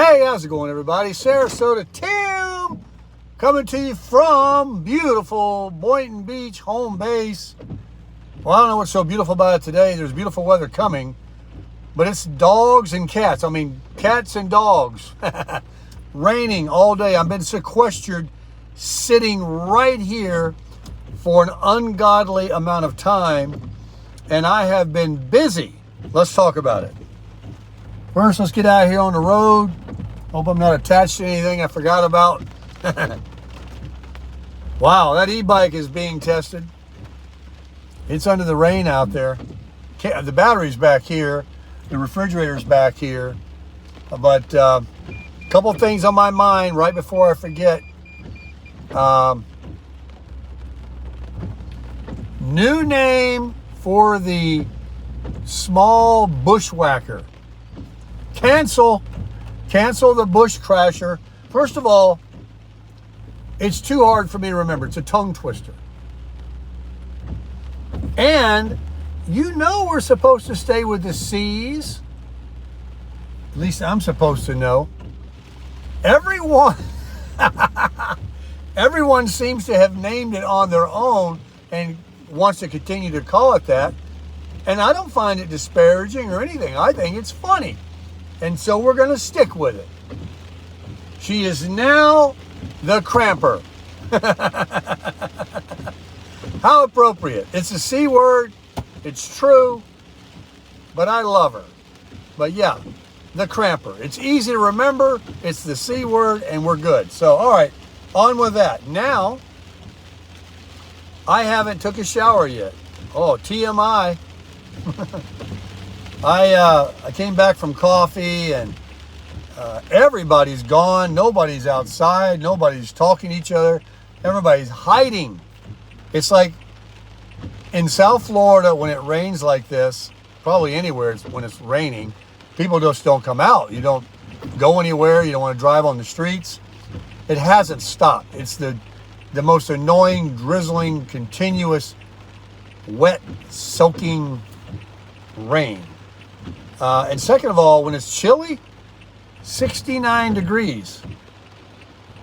Hey, how's it going, everybody? Sarasota Tim coming to you from beautiful Boynton Beach home base. Well, I don't know what's so beautiful about it today. There's beautiful weather coming, but it's dogs and cats. I mean, cats and dogs. Raining all day. I've been sequestered, sitting right here for an ungodly amount of time, and I have been busy. Let's talk about it. First, let's get out here on the road. Hope I'm not attached to anything I forgot about. Wow, that e-bike is being tested. It's under the rain out there. The battery's back here. The refrigerator's back here. But a couple things on my mind right before I forget. New name for the small bushwhacker. Cancel the bush crasher. First of all, it's too hard for me to remember. It's a tongue twister. And you know we're supposed to stay with the C's. At least I'm supposed to know. Everyone seems to have named it on their own and wants to continue to call it that. And I don't find it disparaging or anything. I think it's funny. And so we're going to stick with it. She is now the Cramper. How appropriate. It's a C word. It's true. But I love her. But yeah, the Cramper. It's easy to remember. It's the C word and we're good. So, all right, on with that. Now, I haven't took a shower yet. Oh, TMI. I came back from coffee and everybody's gone. Nobody's outside. Nobody's talking to each other. Everybody's hiding. It's like in South Florida when it rains like this, probably anywhere when it's raining, people just don't come out. You don't go anywhere. You don't want to drive on the streets. It hasn't stopped. It's the most annoying, drizzling, continuous, wet, soaking rain. And second of all, when it's chilly, 69 degrees.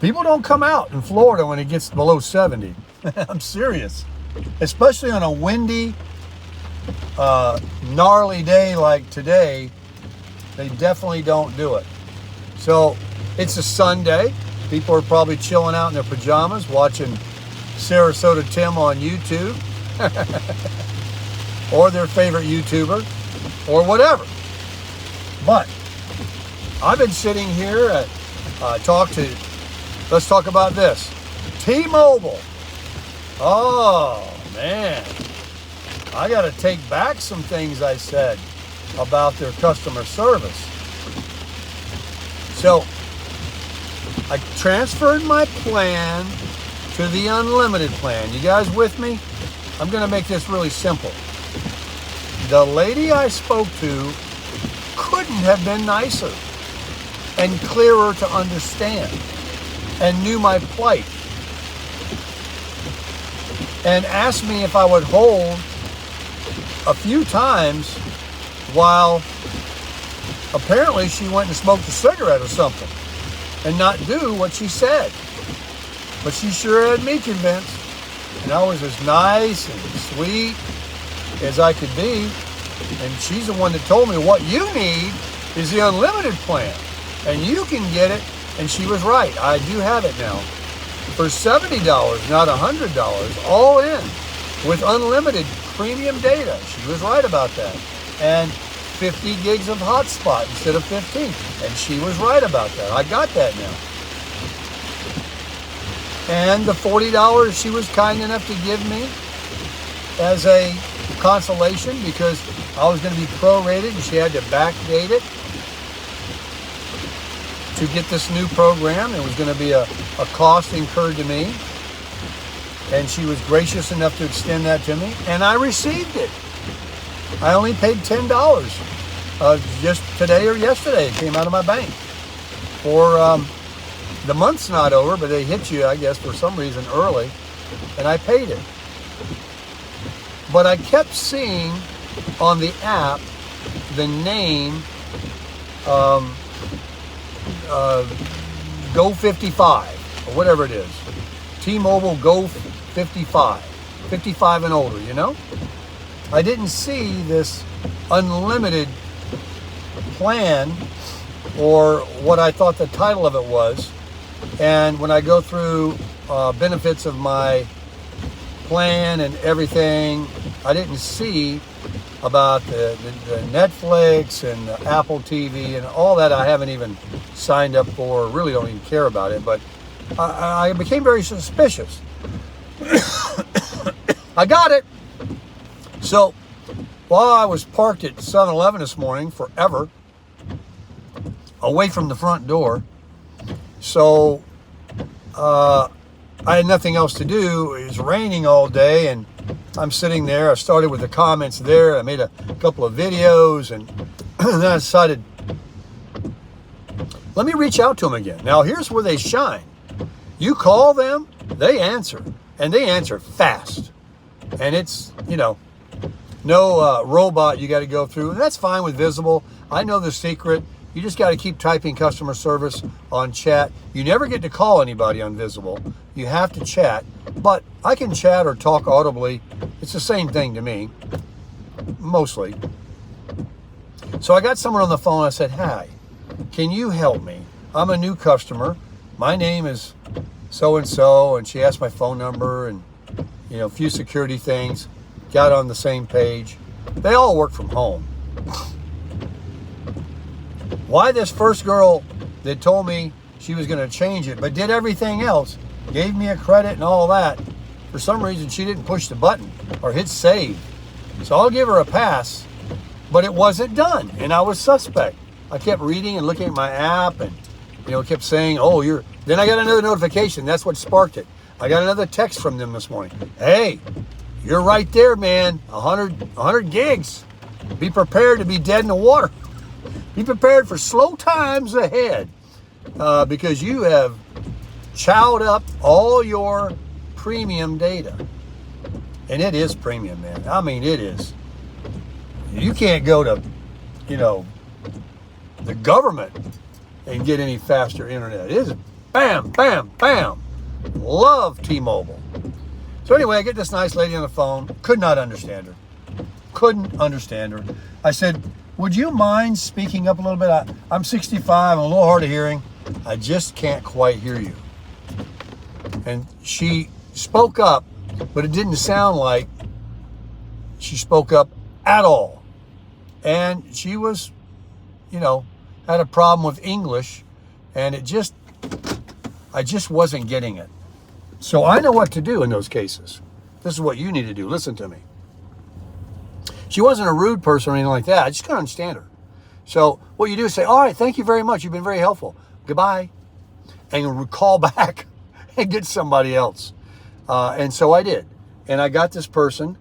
People don't come out in Florida when it gets below 70. I'm serious. Especially on a windy, gnarly day like today, they definitely don't do it. So it's a Sunday. People are probably chilling out in their pajamas, watching Sarasota Tim on YouTube, or their favorite YouTuber, or whatever. But I've been sitting here let's talk about this. T-Mobile. Oh, man. I got to take back some things I said about their customer service. So, I transferred my plan to the unlimited plan. You guys with me? I'm going to make this really simple. The lady I spoke to couldn't have been nicer and clearer to understand and knew my plight and asked me if I would hold a few times while apparently she went and smoked a cigarette or something and not do what she said. But she sure had me convinced, and I was as nice and sweet as I could be. And she's the one that told me what you need is the unlimited plan. And you can get it. And she was right. I do have it now. For $70, not $100, all in. With unlimited premium data. She was right about that. And 50 gigs of hotspot instead of 15. And she was right about that. I got that now. And the $40 she was kind enough to give me as a consolation because I was going to be prorated and she had to backdate it to get this new program. It was going to be a cost incurred to me. And she was gracious enough to extend that to me. And I received it. I only paid $10 just today or yesterday. It came out of my bank. For the month's not over, but they hit you, I guess, for some reason early. And I paid it. But I kept seeing on the app the name Go 55 or whatever it is. T-Mobile Go 55. 55 and older, you know? I didn't see this unlimited plan or what I thought the title of it was. And when I go through benefits of my plan and everything, I didn't see about the Netflix and the Apple TV and all that. I haven't even signed up for, really don't even care about it, but I became very suspicious. I got it. So while I was parked at 7-Eleven this morning forever, away from the front door, so I had nothing else to do. It was raining all day, and I'm sitting there. I started with the comments there. I made a couple of videos, and then I decided, let me reach out to them again. Now, here's where they shine. You call them, they answer, and they answer fast. And it's, no robot you got to go through. And that's fine with Visible. I know the secret. You just got to keep typing customer service on chat. You never get to call anybody on Visible. You have to chat. But I can chat or talk audibly. It's the same thing to me, mostly. So I got someone on the phone. I said, hi, can you help me? I'm a new customer. My name is so-and-so. And she asked my phone number and, a few security things. Got on the same page. They all work from home. Why this first girl that told me she was going to change it, but did everything else, gave me a credit and all that, for some reason she didn't push the button or hit save. So I'll give her a pass, but it wasn't done, and I was suspect. I kept reading and looking at my app, and kept saying, oh, then I got another notification. That's what sparked it. I got another text from them this morning. Hey, you're right there, man. 100 gigs. Be prepared to be dead in the water. Be prepared for slow times ahead, because you have chowed up all your premium data. And it is premium, man. I mean, it is. You can't go to, the government and get any faster internet. It is bam, bam, bam. Love T-Mobile. So anyway, I get this nice lady on the phone. Could not understand her. Couldn't understand her. I said, would you mind speaking up a little bit? I'm 65. I'm a little hard of hearing. I just can't quite hear you. And she spoke up, but it didn't sound like she spoke up at all. And she was, had a problem with English, and I just wasn't getting it. So I know what to do in those cases. This is what you need to do. Listen to me. She wasn't a rude person or anything like that. I just couldn't understand her. So what you do is say, all right, thank you very much. You've been very helpful. Goodbye. And call back and get somebody else. And so I did. And I got this person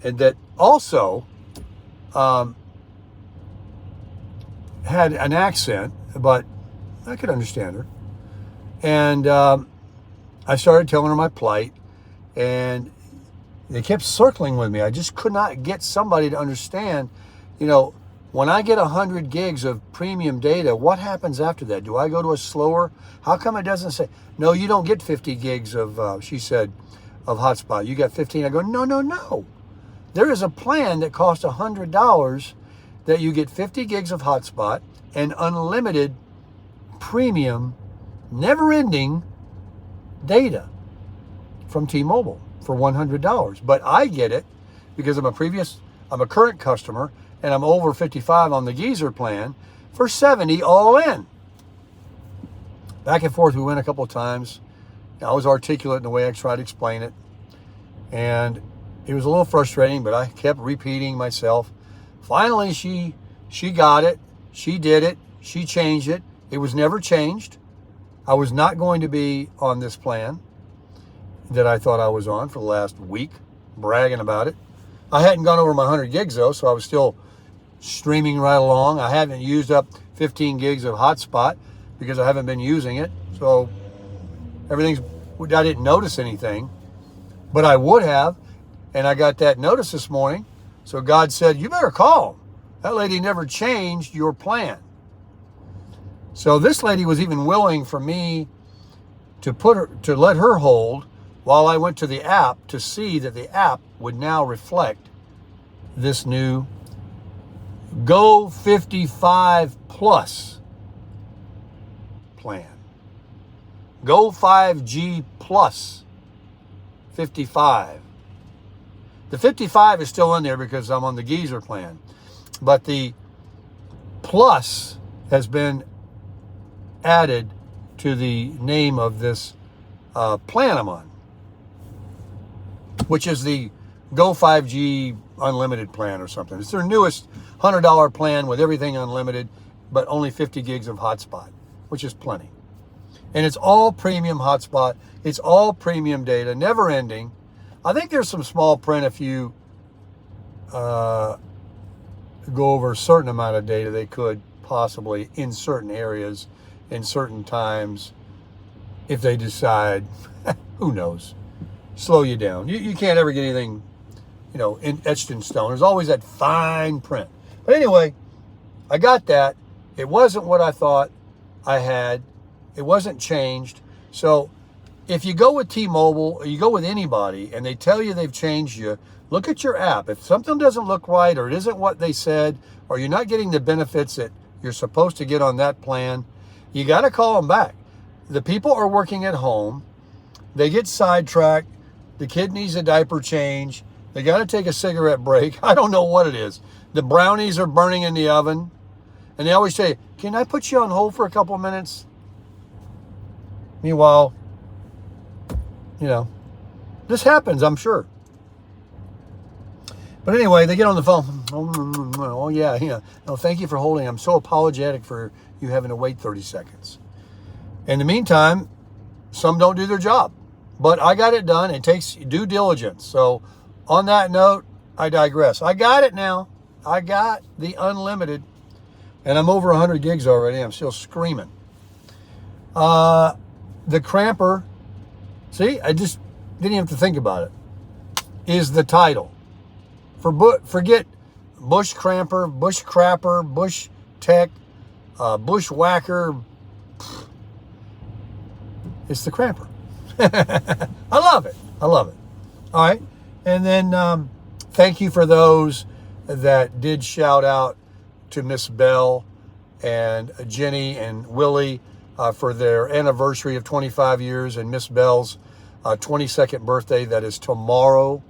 that also had an accent, but I could understand her. And I started telling her my plight, and they kept circling with me. I just could not get somebody to understand, when I get 100 gigs of premium data, what happens after that? Do I go to a slower? How come it doesn't say, no, you don't get 50 gigs of, she said, of hotspot. You got 15. I go, no. There is a plan that costs $100 that you get 50 gigs of hotspot and unlimited premium, never-ending data from T-Mobile for $100. But I get it because I'm a current customer, and I'm over 55 on the geezer plan for $70 all in. Back and forth we went a couple of times. I was articulate in the way I tried to explain it, and it was a little frustrating, but I kept repeating myself. Finally, she got it. She did it. She changed it. It was never changed. I was not going to be on this plan that I thought I was on for the last week, bragging about it. I hadn't gone over my 100 gigs, though, so I was still streaming right along. I haven't used up 15 gigs of hotspot because I haven't been using it. So I didn't notice anything, but I would have. And I got that notice this morning. So God said, you better call. That lady never changed your plan. So this lady was even willing for me to let her hold while I went to the app to see that the app would now reflect this new Go 55 Plus plan. Go 5G Plus 55. The 55 is still in there because I'm on the geezer plan, but the Plus has been added to the name of this plan I'm on, which is the Go 5G Unlimited plan or something. It's their newest $100 plan with everything unlimited, but only 50 gigs of hotspot, which is plenty. And it's all premium hotspot. It's all premium data, never ending. I think there's some small print if you go over a certain amount of data. They could possibly in certain areas, in certain times, if they decide, who knows, slow you down. You can't ever get anything, etched in stone. There's always that fine print. But anyway, I got that. It wasn't what I thought I had. It wasn't changed. So if you go with T-Mobile or you go with anybody and they tell you they've changed you, look at your app. If something doesn't look right or it isn't what they said or you're not getting the benefits that you're supposed to get on that plan, you got to call them back. The people are working at home. They get sidetracked. The kid needs a diaper change. They got to take a cigarette break. I don't know what it is. The brownies are burning in the oven. And they always say, can I put you on hold for a couple of minutes? Meanwhile, this happens, I'm sure. But anyway, they get on the phone. Oh yeah. No, thank you for holding. I'm so apologetic for you having to wait 30 seconds. In the meantime, some don't do their job. But I got it done. It takes due diligence. So on that note, I digress. I got it now. I got the unlimited. And I'm over 100 gigs already. I'm still screaming. The cramper, see, I just didn't even have to think about it, is the title. Forget bush cramper, bush crapper, bush tech, bushwhacker. It's the cramper. I love it. I love it. All right. And then thank you for those that did shout out to Miss Bell and Jenny and Willie for their anniversary of 25 years and Miss Bell's 22nd birthday. That is tomorrow.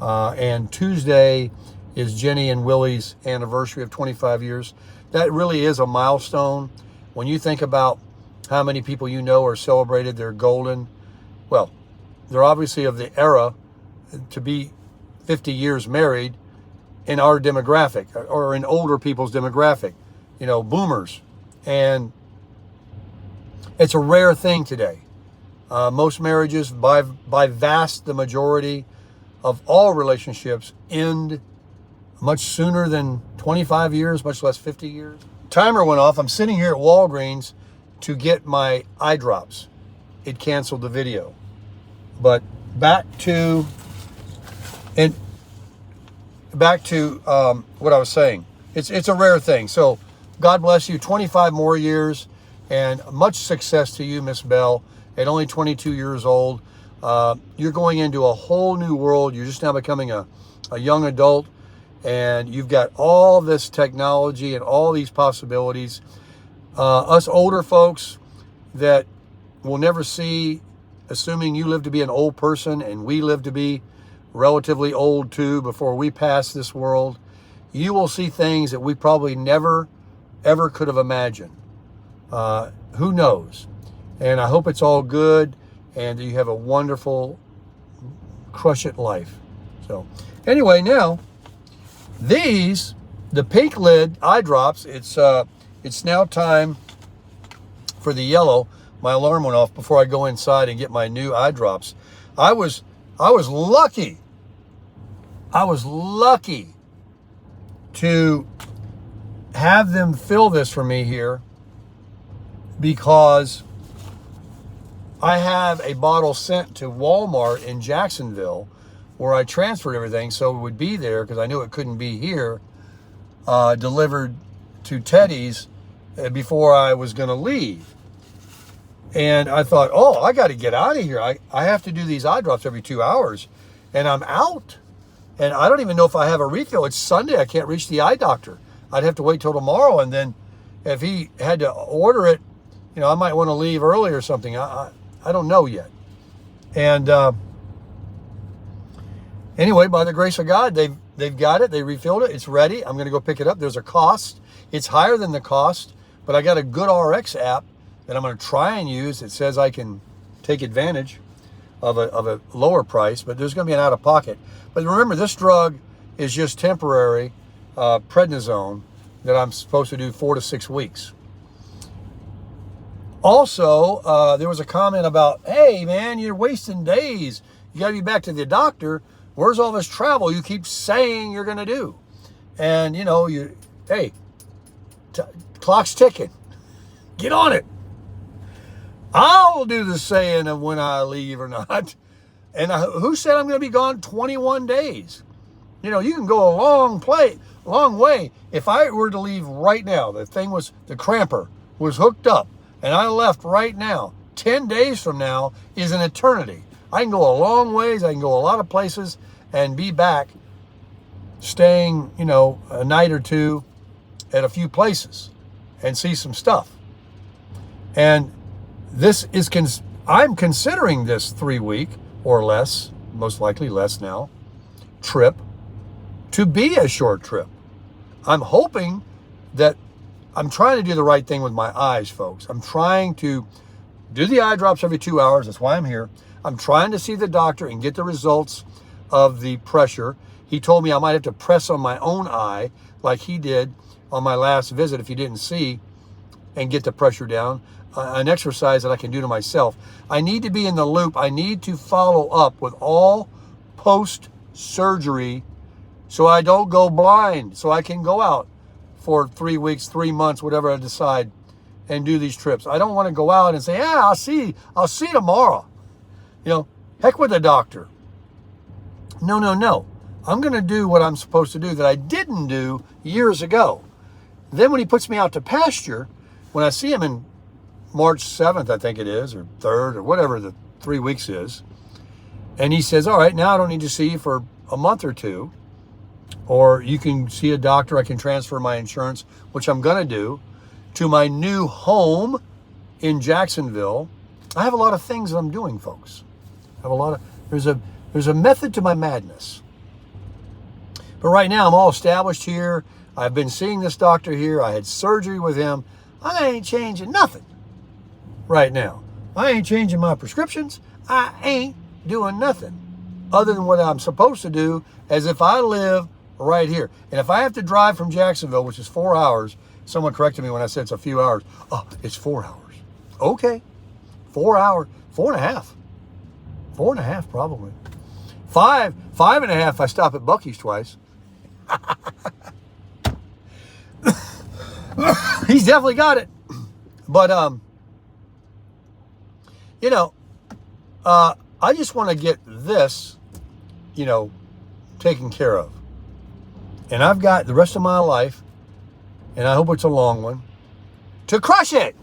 And Tuesday is Jenny and Willie's anniversary of 25 years. That really is a milestone. When you think about how many people are celebrated their golden, well, they're obviously of the era to be 50 years married in our demographic or in older people's demographic, boomers. And it's a rare thing today. Most marriages, by vast the majority of all relationships, end much sooner than 25 years, much less 50 years. Timer went off. I'm sitting here at Walgreens to get my eye drops. It canceled the video. But back to what I was saying. It's a rare thing. So God bless you. 25 more years and much success to you, Miss Bell. At only 22 years old, you're going into a whole new world. You're just now becoming a young adult, and you've got all this technology and all these possibilities. Us older folks that will never see, assuming you live to be an old person and we live to be relatively old too before we pass this world, you will see things that we probably never, ever could have imagined. Who knows? And I hope it's all good and that you have a wonderful, crush it life. So anyway, now, the pink lid eye drops, it's now time for the yellow. My alarm went off before I go inside and get my new eye drops. I was lucky. I was lucky to have them fill this for me here because I have a bottle sent to Walmart in Jacksonville where I transferred everything so it would be there because I knew it couldn't be here, delivered to Teddy's before I was going to leave. And I thought, oh, I got to get out of here. I have to do these eye drops every 2 hours. And I'm out. And I don't even know if I have a refill. It's Sunday. I can't reach the eye doctor. I'd have to wait till tomorrow. And then if he had to order it, I might want to leave early or something. I don't know yet. And anyway, by the grace of God, they've got it. They refilled it. It's ready. I'm going to go pick it up. There's a cost. It's higher than the cost, but I got a GoodRx app that I'm going to try and use. It says I can take advantage of a lower price, but there's going to be an out-of-pocket. But remember, this drug is just temporary prednisone that I'm supposed to do 4 to 6 weeks. Also, there was a comment about, hey, man, you're wasting days. You got to be back to the doctor. Where's all this travel you keep saying you're going to do? And, hey, clock's ticking. Get on it. I'll do the saying of when I leave or not. And who said I'm going to be gone 21 days? You can go a long way. If I were to leave right now, the cramper was hooked up, and I left right now, 10 days from now is an eternity. I can go a long ways. I can go a lot of places and be back staying, a night or two at a few places and see some stuff. And I'm considering this 3-week or less, most likely less now, trip to be a short trip. I'm hoping that I'm trying to do the right thing with my eyes, folks. I'm trying to do the eye drops every 2 hours. That's why I'm here. I'm trying to see the doctor and get the results of the pressure. He told me I might have to press on my own eye like he did on my last visit if he didn't see, and get the pressure down. An exercise that I can do to myself. I need to be in the loop. I need to follow up with all post-surgery so I don't go blind, so I can go out for 3 weeks, 3 months, whatever I decide, and do these trips. I don't want to go out and say, yeah, I'll see you tomorrow. Heck with the doctor. No. I'm going to do what I'm supposed to do that I didn't do years ago. Then when he puts me out to pasture, when I see him in March 7th, I think it is, or 3rd, or whatever the 3 weeks is, and he says, all right, now I don't need to see you for a month or two, or you can see a doctor. I can transfer my insurance, which I'm going to do, to my new home in Jacksonville. I have a lot of things that I'm doing, folks. There's a method to my madness. But right now, I'm all established here. I've been seeing this doctor here. I had surgery with him. I ain't changing nothing right now. I ain't changing my prescriptions. I ain't doing nothing other than what I'm supposed to do as if I live right here. And if I have to drive from Jacksonville, which is 4 hours, someone corrected me when I said it's a few hours. Oh, it's 4 hours. Okay. 4 hours, 4.5. 4.5 probably. 5.5 if I stop at Buc-ee's twice. He's definitely got it. But, I just want to get this, taken care of. And I've got the rest of my life, and I hope it's a long one, to crush it.